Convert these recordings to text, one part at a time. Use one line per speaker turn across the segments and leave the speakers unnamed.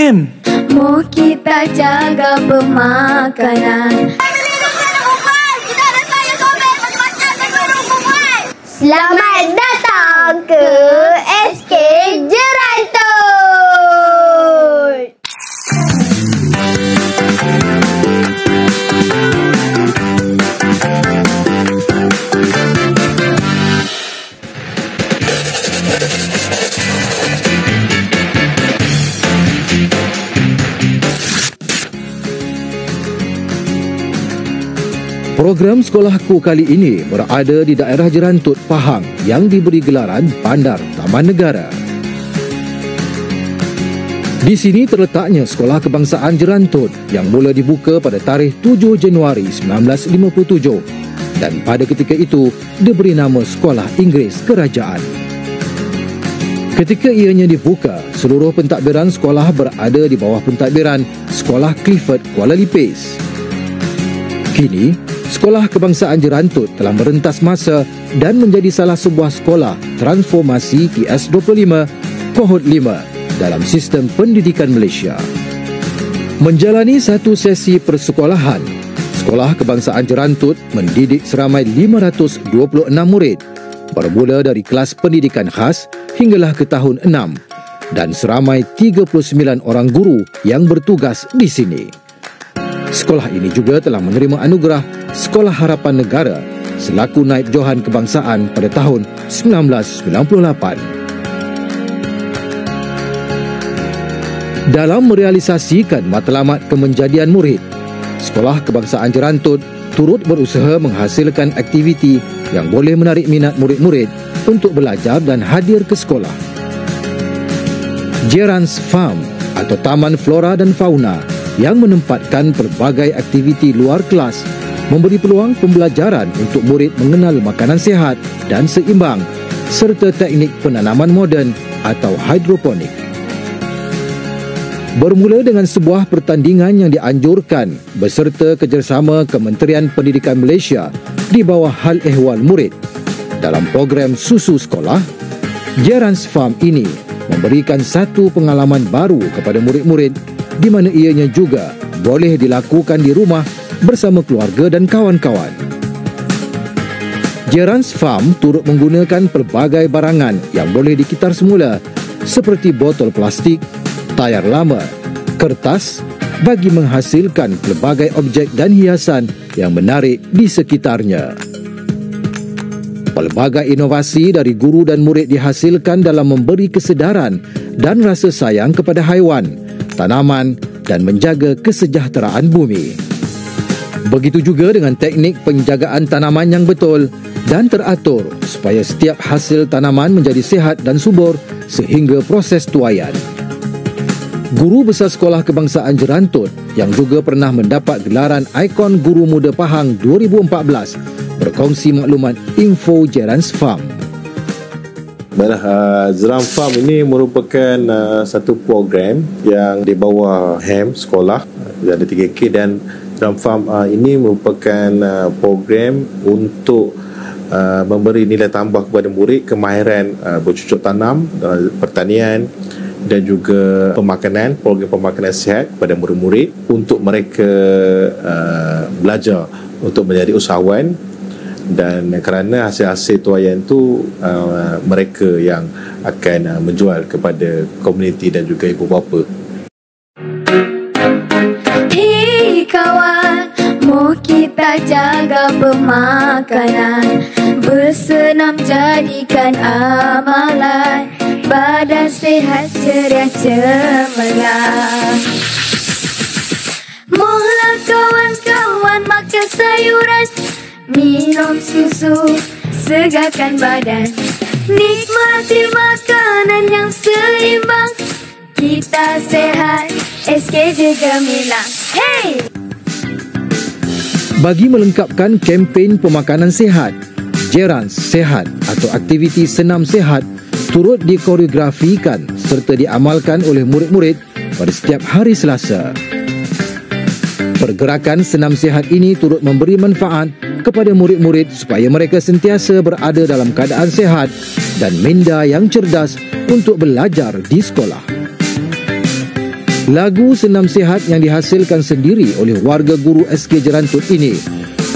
M.
Mau kita jaga pemakanan. Selamat datang ke SK Jerantut.
Program Sekolahku kali ini berada di daerah Jerantut, Pahang yang diberi gelaran Bandar Taman Negara. Di sini terletaknya Sekolah Kebangsaan Jerantut yang mula dibuka pada tarikh 7 Januari 1957 dan pada ketika itu diberi nama Sekolah Inggeris Kerajaan. Ketika ianya dibuka, seluruh pentadbiran sekolah berada di bawah pentadbiran Sekolah Clifford Kuala Lipis. Kini, Sekolah Kebangsaan Jerantut telah merentas masa dan menjadi salah sebuah sekolah transformasi KS25 Kohort 5 dalam sistem pendidikan Malaysia. Menjalani satu sesi persekolahan, Sekolah Kebangsaan Jerantut mendidik seramai 526 murid bermula dari kelas pendidikan khas hinggalah ke tahun 6 dan seramai 39 orang guru yang bertugas di sini. Sekolah ini juga telah menerima anugerah Sekolah Harapan Negara selaku Naib Johan Kebangsaan pada tahun 1998. Dalam merealisasikan matlamat kemenjadian murid, Sekolah Kebangsaan Jerantut turut berusaha menghasilkan aktiviti yang boleh menarik minat murid-murid untuk belajar dan hadir ke sekolah. Gerans Farm atau Taman Flora dan Fauna yang menempatkan pelbagai aktiviti luar kelas memberi peluang pembelajaran untuk murid mengenal makanan sihat dan seimbang serta teknik penanaman moden atau hidroponik. Bermula dengan sebuah pertandingan yang dianjurkan beserta kerjasama Kementerian Pendidikan Malaysia di bawah Hal Ehwal Murid dalam program Susu Sekolah, Gerans Farm ini memberikan satu pengalaman baru kepada murid-murid di mana ianya juga boleh dilakukan di rumah bersama keluarga dan kawan-kawan. Gerans Farm turut menggunakan pelbagai barangan yang boleh dikitar semula seperti botol plastik, tayar lama, kertas bagi menghasilkan pelbagai objek dan hiasan yang menarik di sekitarnya. Pelbagai inovasi dari guru dan murid dihasilkan dalam memberi kesedaran dan rasa sayang kepada haiwan, tanaman dan menjaga kesejahteraan bumi. Begitu juga dengan teknik penjagaan tanaman yang betul dan teratur supaya setiap hasil tanaman menjadi sihat dan subur sehingga proses tuaian. Guru Besar Sekolah Kebangsaan Jerantut yang juga pernah mendapat gelaran Ikon Guru Muda Pahang 2014 berkongsi maklumat info Gerans Farm.
Baiklah, Gerans Farm ini merupakan satu program yang di bawah HEM sekolah, ada 3K, dan Gerans Farm ini merupakan program untuk memberi nilai tambah kepada murid kemahiran bercucuk tanam, pertanian dan juga pemakanan, program pemakanan sihat kepada murid-murid untuk mereka belajar untuk menjadi usahawan. Dan kerana hasil-hasil tuaian itu mereka yang akan menjual kepada komuniti dan juga ibu bapa.
Hei kawan, mau kita jaga pemakanan, bersenam jadikan amalan, badan sehat ceria cemerlang. Mohonlah kawan-kawan makan sayuran, minum susu, segarkan badan, nikmati makanan yang seimbang. Kita sehat, SKJ Gemilang. Hey!
Bagi melengkapkan kempen pemakanan sihat, Gerans Sehat atau aktiviti senam sihat turut dikoreografikan serta diamalkan oleh murid-murid pada setiap hari Selasa. Pergerakan senam sihat ini turut memberi manfaat kepada murid-murid supaya mereka sentiasa berada dalam keadaan sihat dan minda yang cerdas untuk belajar di sekolah. Lagu senam sihat yang dihasilkan sendiri oleh warga guru SK Jerantut ini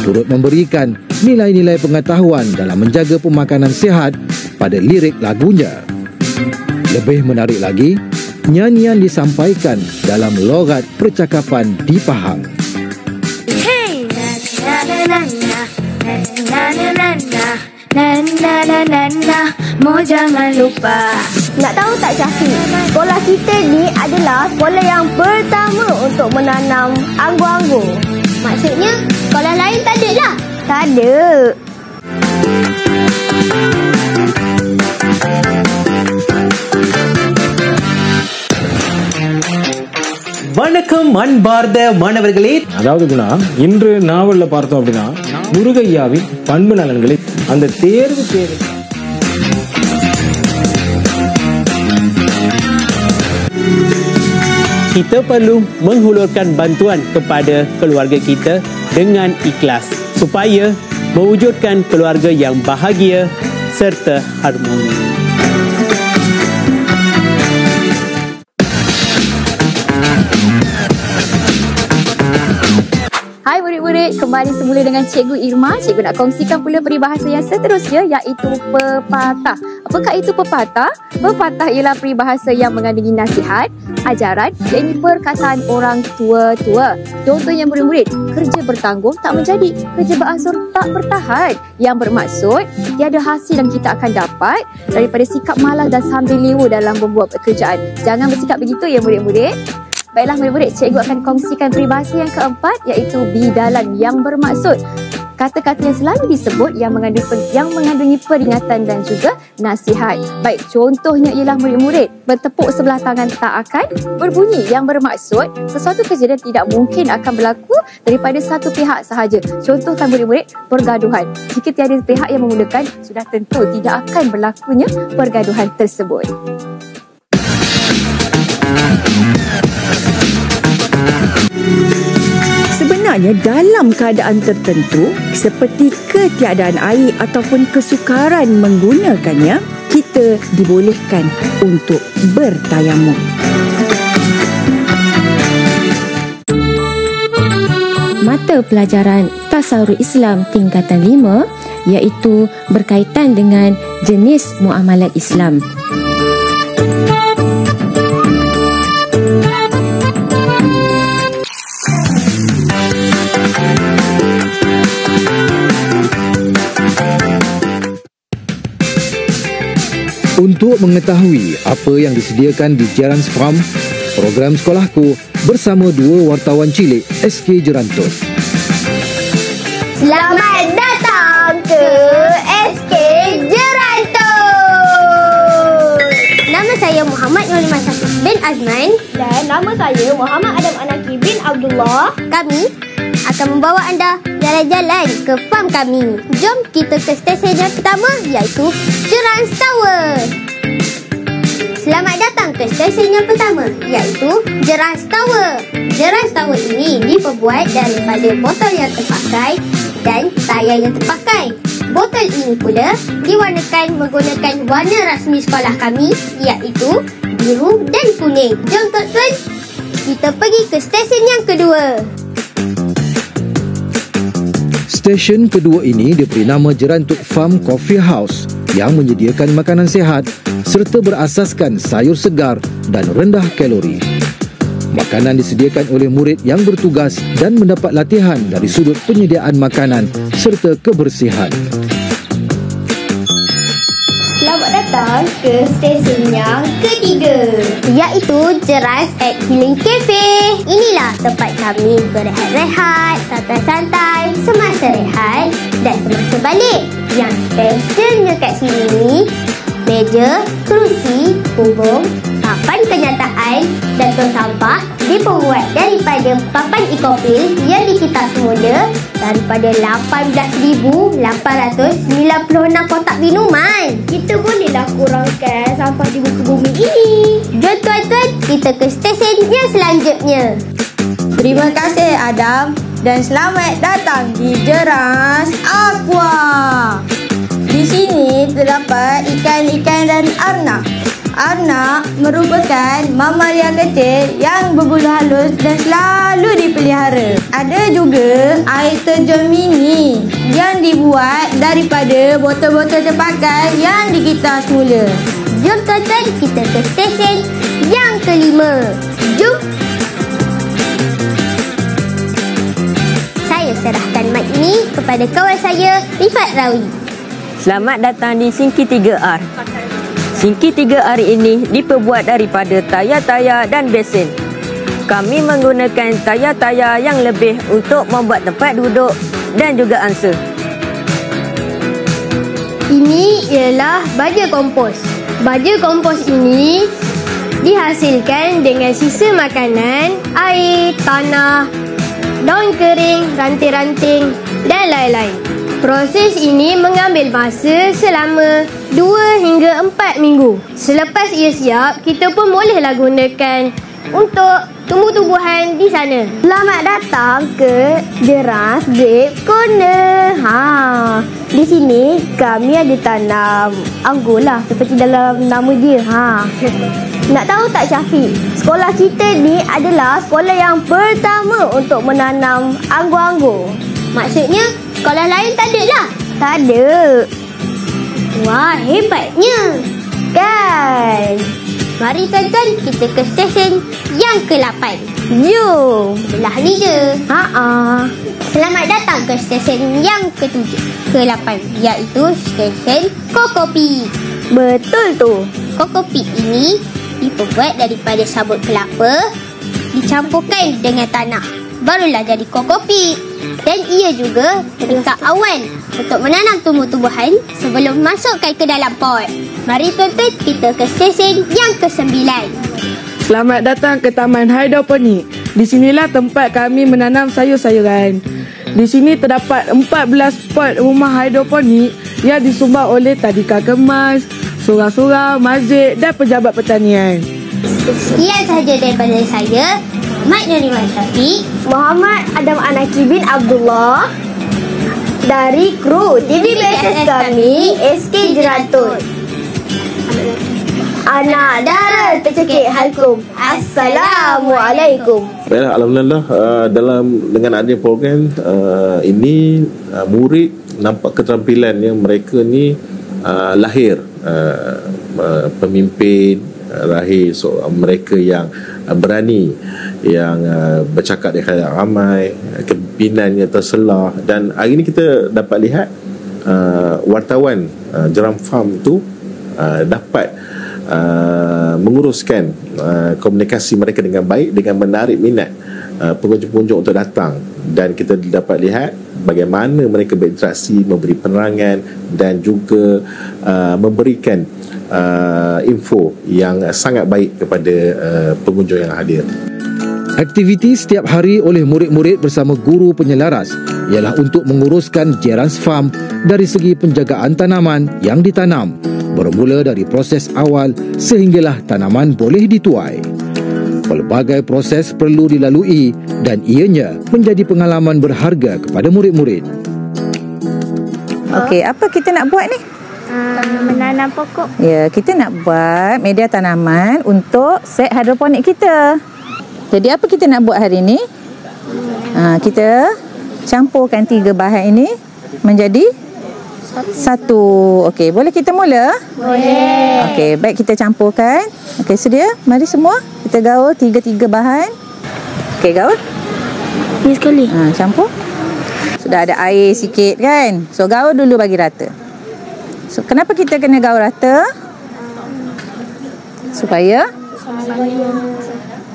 turut memberikan nilai-nilai pengetahuan dalam menjaga pemakanan sihat pada lirik lagunya. Lebih menarik lagi, nyanyian disampaikan dalam logat percakapan di Pahang.
Hey, na na na na na na na na. Na na na na na, mau jangan lupa.
Nak tahu tak Syafiq, sekolah kita ni adalah sekolah yang pertama untuk menanam anggur-anggur.
Maksudnya sekolah lain tak ada lah?
Tak ada.
வணக்கம் அன்பார்ந்த மாணவர்களே.
அதாவது குணா, இன்று நாவல்ல பார்த்தோம் அப்படின்னா முருகையாவின் பண்பு நலன்களை அந்த தேர்வு
kita perlu menghulurkan bantuan kepada keluarga kita dengan ikhlas supaya mewujudkan keluarga yang bahagia serta harmoni.
Hai murid-murid, kembali semula dengan Cikgu Irma. Cikgu nak kongsikan pula peribahasa yang seterusnya iaitu pepatah. Apakah itu pepatah? Pepatah ialah peribahasa yang mengandungi nasihat, ajaran, iaitu perkataan orang tua-tua. Contohnya murid-murid, kerja bertanggung tak menjadi, kerja beransur tak bertahan. Yang bermaksud, tiada hasil yang kita akan dapat daripada sikap malas dan sambil lewa dalam membuat pekerjaan. Jangan bersikap begitu ya murid-murid. Baiklah murid-murid, cikgu akan kongsikan peribahasa yang keempat iaitu bidalan, yang bermaksud kata-kata yang selalu disebut yang mengandungi peringatan dan juga nasihat. Baik, contohnya ialah murid-murid, bertepuk sebelah tangan tak akan berbunyi, yang bermaksud sesuatu kejadian tidak mungkin akan berlaku daripada satu pihak sahaja. Contohkan murid-murid, pergaduhan. Jika tiada pihak yang memulakan, sudah tentu tidak akan berlakunya pergaduhan tersebut.
Sebenarnya dalam keadaan tertentu seperti ketiadaan air ataupun kesukaran menggunakannya, kita dibolehkan untuk bertayamum.
Mata pelajaran Tasawuf Islam tingkatan 5 iaitu berkaitan dengan jenis muamalat Islam.
Untuk mengetahui apa yang disediakan di Gerans Farm, program sekolahku bersama dua wartawan cilik SK Jerantut.
Selamat datang ke SK Jerantut. Nama saya Muhammad Nurliman Syafiq bin Azman
Dan nama saya Muhammad Adam Anaki bin Abdullah.
Kami akan membawa anda jalan-jalan ke farm kami. Jom kita ke stesen yang pertama iaitu Gerans Tower. Selamat datang ke stesen yang pertama iaitu Gerans Tower. Gerans Tower ini diperbuat daripada botol yang terpakai dan tayar yang terpakai. Botol ini pula diwarnakan menggunakan warna rasmi sekolah kami iaitu biru dan kuning. Jom tuan-tuan, kita pergi ke stesen yang kedua.
Stesen kedua ini diberi nama Jerantut Farm Coffee House yang menyediakan makanan sihat serta berasaskan sayur segar dan rendah kalori. Makanan disediakan oleh murid yang bertugas dan mendapat latihan dari sudut penyediaan makanan serta kebersihan.
Selamat datang ke stesen yang ketiga iaitu Gerans at Healing Cafe. Inilah tempat kami berehat-rehat, santai-santai semasa rehat dan semasa balik. Yang specialnya kat sini, meja, kerusi, punggung, papan kenyataan dan tong sampah dibuat daripada papan Ecofil yang dikitas semula daripada 18,896 kotak minuman.
Kita bolehlah kurangkan sampah di muka bumi ini.
Jom tuan-tuan, kita ke stesen yang selanjutnya.
Terima kasih Adam dan selamat datang di Gerans Aqua. Di sini terdapat ikan-ikan dan arnab. Anak merupakan mama yang kecil yang berbulu halus dan selalu dipelihara. Ada juga air terjun mini yang dibuat daripada botol-botol terpakai yang dikitar semula.
Jom tuan-tuan, kita ke stesen yang kelima. Jom. Saya serahkan mic ini kepada kawan saya, Rifat Rawi.
Selamat datang di Sinki 3R. Sinki 3R ini diperbuat daripada tayar-tayar dan besen. Kami menggunakan tayar-tayar yang lebih untuk membuat tempat duduk dan juga ansur.
Ini ialah baja kompos. Baja kompos ini dihasilkan dengan sisa makanan, air, tanah, daun kering, ranting-ranting dan lain-lain. Proses ini mengambil masa selama 2 hingga 4 minggu. Selepas ia siap, kita pun bolehlah gunakan untuk tumbuh-tumbuhan di sana. Selamat datang ke Jeras Grape Corner. Di sini kami ada tanam anggur lah, seperti dalam nama dia. Nak tahu tak Syafiq? Sekolah kita ni adalah sekolah yang pertama untuk menanam anggur-anggur.
Maksudnya, sekolah lain tak ada lah?
Tak ada.
Wah, hebatnya.
Kan?
Mari tuan-tuan, kita ke stesen yang ke-8.
Jom.
Belah ni je.
Selamat
datang ke stesen yang ke-7, ke-8, iaitu stesen Kokopit.
Betul tu.
Kokopit ini diperbuat daripada sabut kelapa, dicampurkan dengan tanah. Barulah jadi kokopit. Dan ia juga terikat awan untuk menanam tumbuh-tumbuhan sebelum masukkan ke dalam pot. Mari tuan-tuan, kita ke stesen yang ke-9.
Selamat datang ke Taman Hidroponik. Di sinilah tempat kami menanam sayur-sayuran. Di sini terdapat 14 pot rumah hidroponik yang disumbang oleh Tadika Kemas, Surau-Surau, Masjid dan pejabat pertanian.
Sekian sahaja daripada saya, Mat Nariman Syafiq,
Muhammad Adam Anaki bin Abdullah dari kru TV BSS kami SK Jerantut. Anak dara tercekik halkum. Assalamualaikum.
Baiklah, alhamdulillah dengan adanya program ini murid nampak keterampilan yang mereka ni lahir pemimpin, lahir mereka yang berani, yang bercakap di hadapan ramai, kepimpinannya terselah. Dan hari ini kita dapat lihat wartawan Jeram Farm tu dapat menguruskan komunikasi mereka dengan baik, dengan menarik minat pengunjung-pengunjung untuk datang. Dan kita dapat lihat bagaimana mereka berinteraksi, memberi penerangan dan juga memberikan info yang sangat baik kepada pengunjung yang hadir.
Aktiviti setiap hari oleh murid-murid bersama guru penyelaras ialah untuk menguruskan Jerans Farm dari segi penjagaan tanaman yang ditanam, bermula dari proses awal sehinggalah tanaman boleh dituai. Pelbagai proses perlu dilalui dan ianya menjadi pengalaman berharga kepada murid-murid.
Okey, apa kita nak buat ni?
Menanam pokok.
Ya, kita nak buat media tanaman untuk set hidroponik kita. Jadi apa kita nak buat hari ni? Kita campurkan 3 bahan ini menjadi satu. Okey, boleh kita mula?
Boleh.
Okey, baik, kita campurkan. Okey, sedia? Mari semua kita gaul 3 bahan. Okey, gaul.
Ni sekali.
Campur. Sudah ada air sikit kan? So gaul dulu bagi rata. So kenapa kita kena gaul rata? Supaya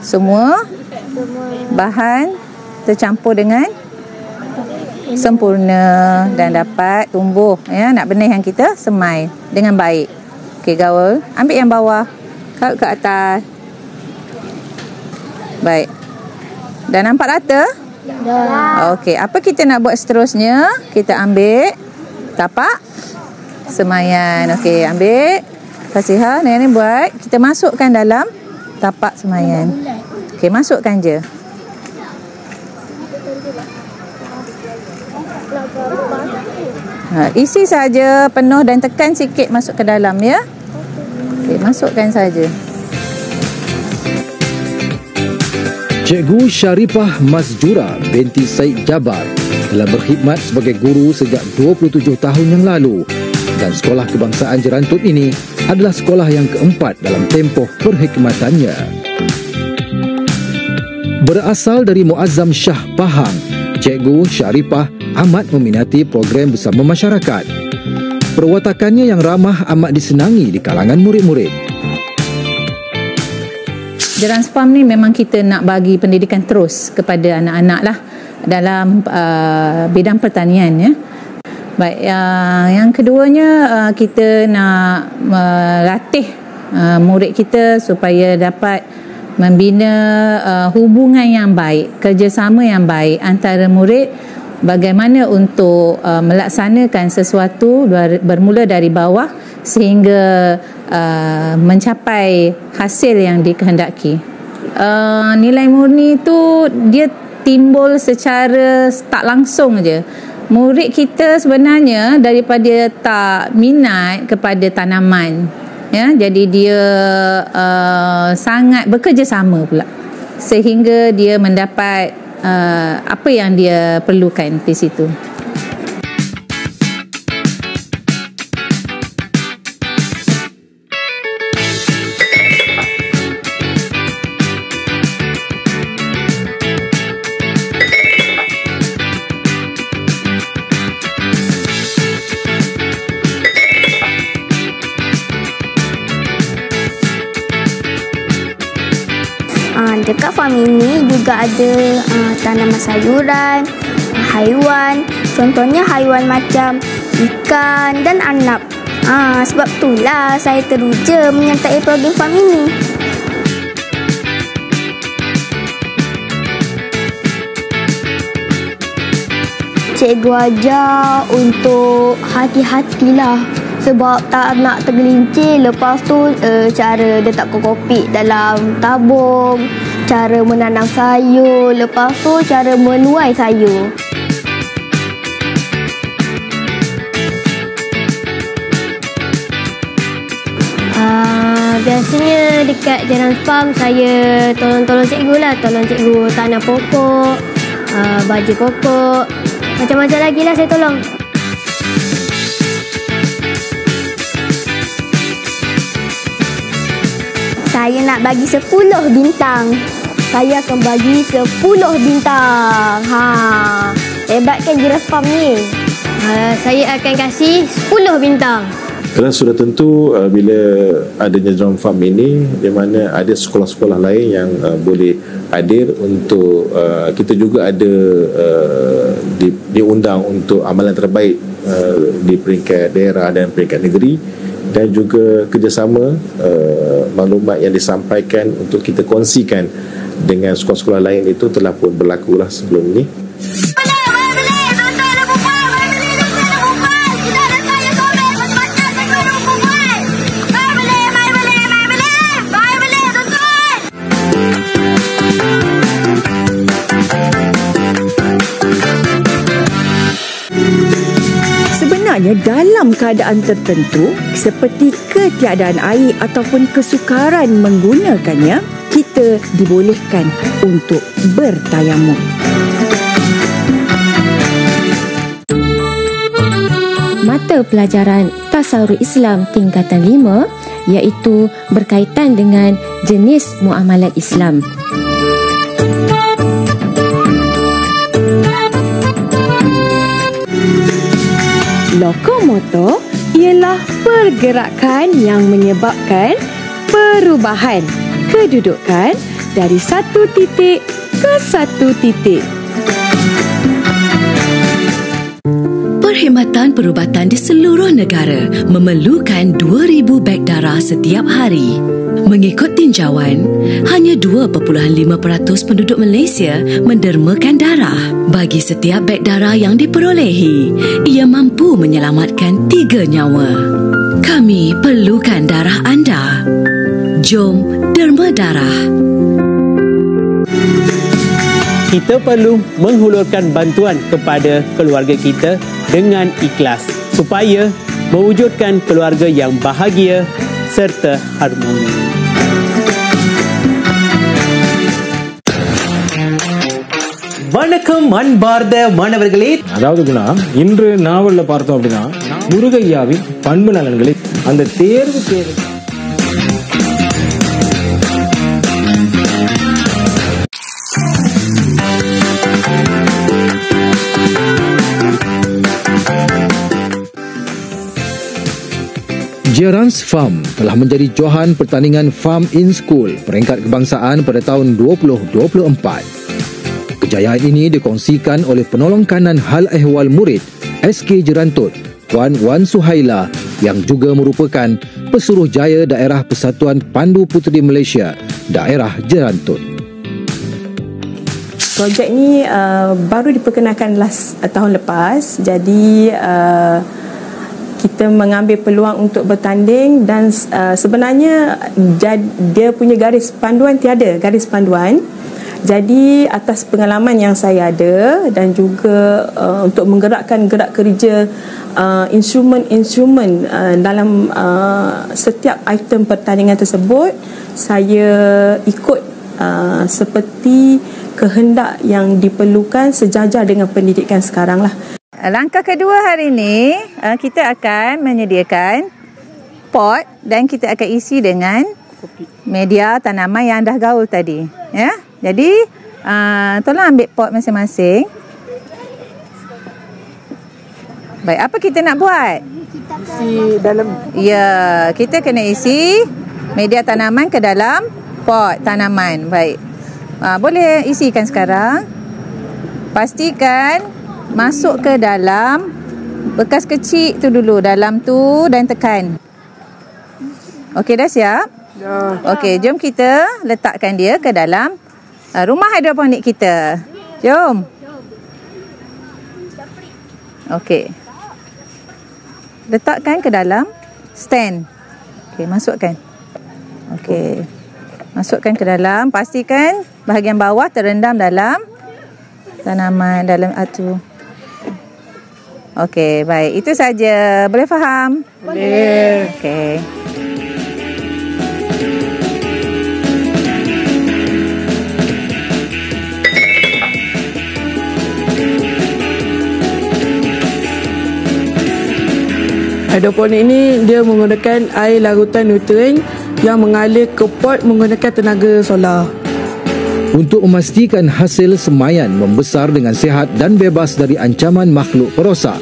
semua bahan tercampur dengan sempurna dan dapat tumbuh, ya, nak benih yang kita semai dengan baik. Okey, gaul. Ambil yang bawah, kaut ke atas. Baik. Dah nampak rata? Dah. Okey, apa kita nak buat seterusnya? Kita ambil tapak semaian. Okey, ambil Fasihah, ni buat. Kita masukkan dalam tapak semaian. Okey, masukkan je. Isi saja penuh dan tekan sikit masuk ke dalam, ya. Okey, masukkan saja.
Cikgu Syarifah Masjura binti Said Jabar telah berkhidmat sebagai guru sejak 27 tahun yang lalu dan Sekolah Kebangsaan Jerantut ini adalah sekolah yang keempat dalam tempoh perkhidmatannya. Berasal dari Muazzam Shah Pahang, Cikgu Syarifah amat meminati program bersama masyarakat. Perwatakannya yang ramah amat disenangi di kalangan murid-murid.
Jeran Spam ni memang kita nak bagi pendidikan terus kepada anak-anak lah dalam bidang pertanian ya. Baik, yang keduanya kita nak melatih murid kita supaya dapat membina hubungan yang baik, kerjasama yang baik antara murid, bagaimana untuk melaksanakan sesuatu bermula dari bawah sehingga mencapai hasil yang dikehendaki. Nilai murni itu dia timbul secara tak langsung aja. Murid kita sebenarnya daripada tak minat kepada tanaman, ya, jadi dia sangat bekerjasama pula sehingga dia mendapat apa yang dia perlukan di situ.
Dekat farm ini juga ada tanaman sayuran, haiwan. Contohnya haiwan macam ikan dan arnab. Sebab itulah saya teruja menyertai program farm ini. Cikgu ajar untuk hati-hatilah sebab tak nak tergelincir. Lepas tu cara letak kokopik dalam tabung, cara menanam sayur, lepas tu cara menuai sayur.
Biasanya dekat Jeran Farm saya tolong cikgu lah. Tolong cikgu tanam pokok, baju pokok, macam-macam lagi lah saya tolong.
Saya nak bagi 10 bintang. Saya akan bagi 10 bintang. Hebat kan Jeran Farm ni?
Saya akan kasih 10 bintang.
Kerana sudah tentu bila adanya Jeran Farm ini, di mana ada sekolah-sekolah lain yang boleh hadir untuk kita juga ada diundang untuk amalan terbaik di peringkat daerah dan peringkat negeri, dan juga kerjasama maklumat yang disampaikan untuk kita kongsikan dengan sekolah-sekolah lain itu telah pun berlakulah sebelum ini.
Sebenarnya dalam keadaan tertentu seperti ketiadaan air ataupun kesukaran menggunakannya, kita dibolehkan untuk bertayamum.
Mata pelajaran Tasawur Islam tingkatan 5 iaitu berkaitan dengan jenis muamalat Islam.
Lokomotor ialah pergerakan yang menyebabkan perubahan kedudukan dari satu titik ke satu titik.
Perkhidmatan perubatan di seluruh negara memerlukan 2,000 beg darah setiap hari. Mengikut tinjauan, hanya 2.5% penduduk Malaysia mendermakan darah. Bagi setiap beg darah yang diperolehi, ia mampu menyelamatkan 3 nyawa. Kami perlukan darah anda. Jom derma darah.
Kita perlu menghulurkan bantuan kepada keluarga kita dengan ikhlas supaya mewujudkan keluarga yang bahagia serta harmoni. வணக்கம் அன்பார்ந்த மாணவர்களே.
அதாவது குணா, இன்று நாவல்ல பார்த்தோம் அப்படின்னா முருகையாவின் பண்பு நலன்களை அந்த தேர்வு
Gerance Farm telah menjadi johan pertandingan Farm in School peringkat kebangsaan pada tahun 2024. Kejayaan ini dikongsikan oleh penolong kanan hal ehwal murid SK Jerantut, Puan Wan Suhaila yang juga merupakan Pesuruhjaya Daerah Persatuan Pandu Puteri Malaysia, Daerah Jerantut.
Projek ni baru diperkenalkan tahun lepas, jadi kita mengambil peluang untuk bertanding dan sebenarnya dia punya garis panduan tiada garis panduan. Jadi atas pengalaman yang saya ada dan juga untuk menggerakkan gerak kerja instrumen-instrumen dalam setiap item pertandingan tersebut, saya ikut seperti kehendak yang diperlukan sejajar dengan pendidikan sekarang lah.
Langkah kedua hari ini, kita akan menyediakan pot dan kita akan isi dengan media tanaman yang dah gaul tadi. Ya? Jadi, tolong ambil pot masing-masing. Baik, apa kita nak buat?
Isi dalam.
Ya, kita kena isi media tanaman ke dalam pot tanaman. Baik. Boleh isikan sekarang. Pastikan masuk ke dalam bekas kecil tu dulu, dalam tu, dan tekan. Okey, dah siap? Dah. Okey, jom kita letakkan dia ke dalam rumah hidroponik kita. Jom. Okey. Letakkan ke dalam stand. Okey, masukkan. Okey. Masukkan ke dalam, pastikan bahagian bawah terendam dalam tanaman dalam tu. Okey, baik. Itu saja. Boleh faham?
Boleh.
Okey.
Hidroponik ini dia menggunakan air larutan nutrien yang mengalir ke pot menggunakan tenaga solar.
Untuk memastikan hasil semayan membesar dengan sihat dan bebas dari ancaman makhluk perosak,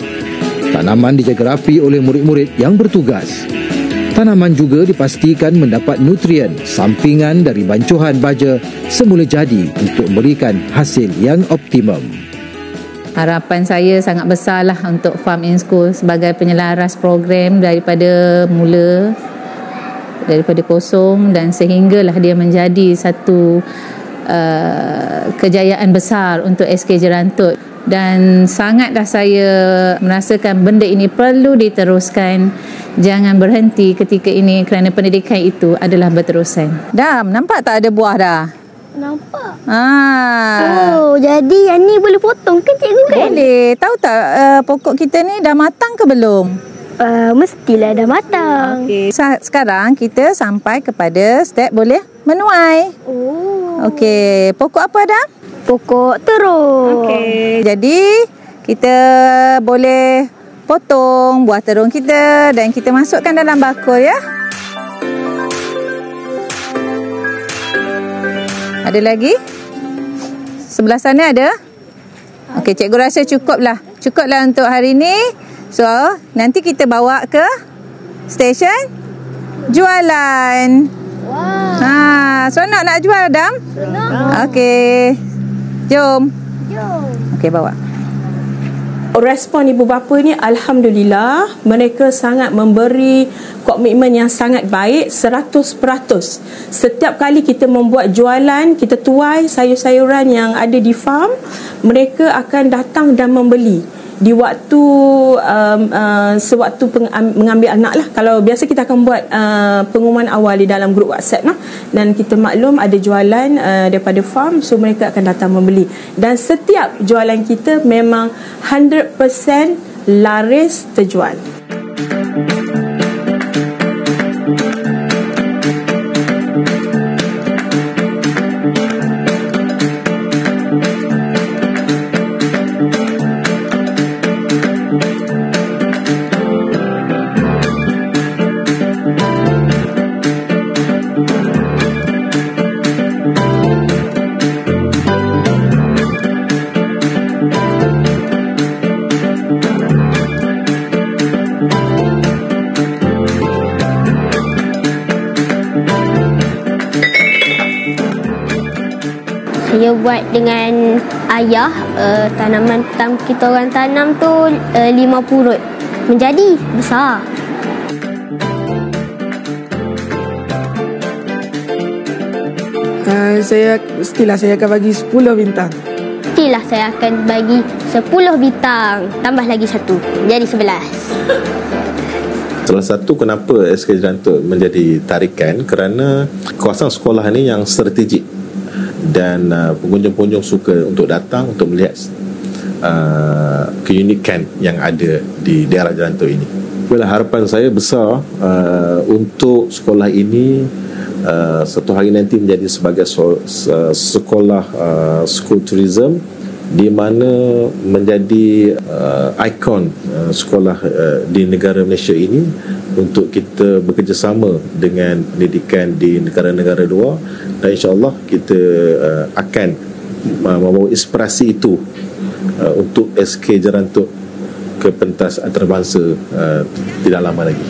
tanaman dijaga rapi oleh murid-murid yang bertugas. Tanaman juga dipastikan mendapat nutrien sampingan dari bancuhan baja semula jadi untuk memberikan hasil yang optimum.
Harapan saya sangat besarlah untuk Farm in School sebagai penyelaras program daripada mula, daripada kosong dan sehinggalah dia menjadi satu kejayaan besar untuk SK Jerantut. Dan sangatlah saya merasakan benda ini perlu diteruskan, jangan berhenti ketika ini kerana pendidikan itu adalah berterusan. Dam, nampak tak ada buah dah?
Nampak. Oh, jadi yang ni boleh potong ke cikgu kan?
Boleh. Tahu tak pokok kita ni dah matang ke belum?
Mestilah dah matang.
Okey. Sekarang kita sampai kepada step boleh menuai.
Oh.
Okey, pokok apa dah?
Pokok terung.
Okey. Jadi kita boleh potong buah terung kita dan kita masukkan dalam bakul ya. Ada lagi? Sebelah sana ada? Okey, cikgu rasa cukuplah. Cukuplah untuk hari ni. So, nanti kita bawa ke stesen jualan. Wow. Seronok nak jual, Dam? Seronok. Okey. Jom. Okey, bawa.
Respon ibu bapa ni alhamdulillah, mereka sangat memberi komitmen yang sangat baik 100%. Setiap kali kita membuat jualan, kita tuai sayur-sayuran yang ada di farm, mereka akan datang dan membeli di waktu sewaktu mengambil anak lah. Kalau biasa kita akan buat pengumuman awal di dalam grup WhatsApp lah. Dan kita maklum ada jualan daripada farm, so mereka akan datang membeli. Dan setiap jualan kita memang 100% laris terjual.
Saya buat dengan ayah. Tanaman pertama kita orang tanam tu 5 purut. Menjadi besar.
Mestilah saya akan bagi 10 bintang.
Mestilah saya akan bagi 10 bintang. Tambah lagi 1. Jadi 11.
Salah satu kenapa SK Jerantut menjadi tarikan kerana kawasan sekolah ini yang strategik dan pengunjung-pengunjung suka untuk datang untuk melihat keunikan yang ada di daerah Jerantut ini. Harapan saya besar untuk sekolah ini satu hari nanti menjadi sebagai sekolah school tourism di mana menjadi ikon sekolah di negara Malaysia ini untuk kita bekerjasama dengan pendidikan di negara-negara luar, dan insyaAllah kita akan membawa inspirasi itu untuk SK Jerantut ke pentas antarabangsa tidak lama lagi.